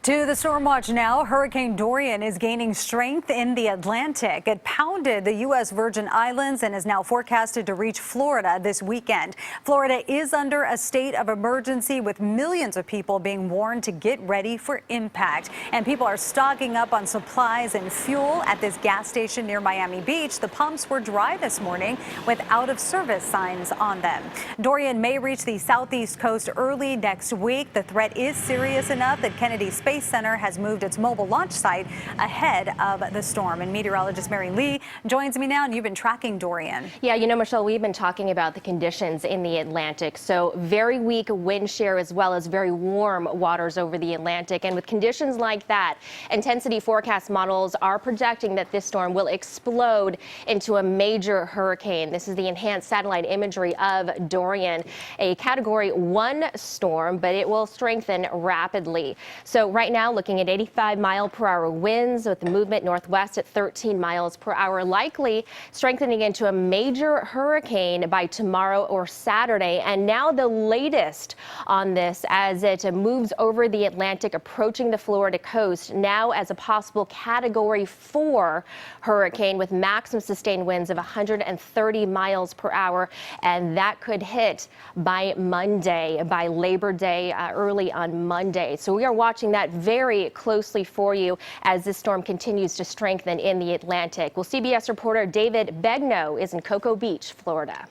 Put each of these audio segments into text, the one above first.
To the storm watch now. Hurricane Dorian is gaining strength in the Atlantic. It pounded the U.S. Virgin Islands and is now forecasted to reach Florida this weekend. Florida is under a state of emergency with millions of people being warned to get ready for impact. And people are stocking up on supplies and fuel at this gas station near Miami Beach. The pumps were dry this morning with out of service signs on them. Dorian may reach the southeast coast early next week. The threat is serious enough that Kennedy Space Center has moved its mobile launch site ahead of the storm. And meteorologist Mary Lee joins me now, and you've been tracking Dorian. Yeah, you know, Michelle, we've been talking about the conditions in the Atlantic. So very weak wind shear as well as very warm waters over the Atlantic. And with conditions like that, intensity forecast models are projecting that this storm will explode into a major hurricane. This is the enhanced satellite imagery of Dorian, a Category 1 storm, but it will strengthen rapidly. So right now, looking at 85-mile-per-hour winds with the movement northwest at 13 miles per hour, likely strengthening into a major hurricane by tomorrow or Saturday. And now the latest on this as it moves over the Atlantic, approaching the Florida coast, now as a possible Category 4 hurricane with maximum sustained winds of 130 miles per hour. And that could hit by Monday, by Labor Day, early on Monday. So we are watching that very closely for you as this storm continues to strengthen in the Atlantic. Well, CBS reporter David Begnaud is in Cocoa Beach, Florida.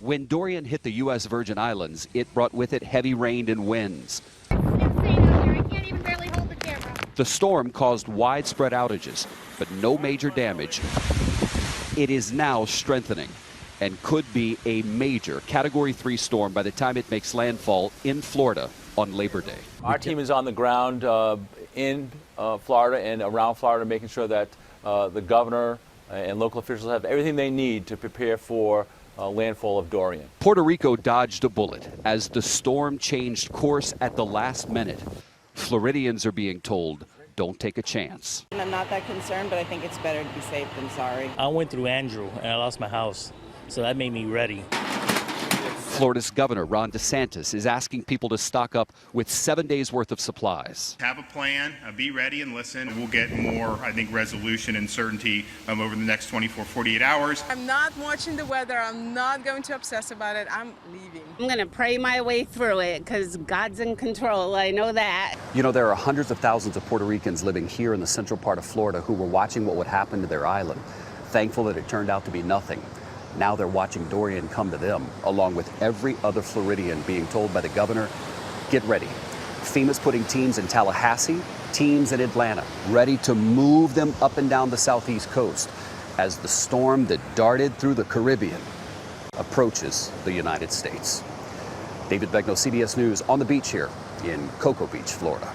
When Dorian hit the U.S. Virgin Islands, it brought with it heavy rain and winds. It's insane out here. I can't even barely hold the camera. The storm caused widespread outages, but no major damage. It is now strengthening and could be a major Category 3 storm by the time it makes landfall in Florida on Labor Day. Our team is on the ground in Florida and around Florida, making sure that the governor and local officials have everything they need to prepare for landfall of Dorian. Puerto Rico dodged a bullet as the storm changed course at the last minute. Floridians are being told, don't take a chance. I'm not that concerned, but I think it's better to be safe than sorry. I went through Andrew and I lost my house, so that made me ready. Florida's Governor Ron DeSantis is asking people to stock up with 7 days worth of supplies. Have a plan, be ready and listen. We'll get more, I think, resolution and certainty over the next 24, 48 hours. I'm not watching the weather. I'm not going to obsess about it. I'm leaving. I'm going to pray my way through it because God's in control. I know that. You know, there are hundreds of thousands of Puerto Ricans living here in the central part of Florida who were watching what would happen to their island. Thankful that it turned out to be nothing. Now they're watching Dorian come to them, along with every other Floridian being told by the governor, get ready. FEMA's putting teams in Tallahassee, teams in Atlanta, ready to move them up and down the southeast coast as the storm that darted through the Caribbean approaches the United States. David Begnaud, CBS News, on the beach here in Cocoa Beach, Florida.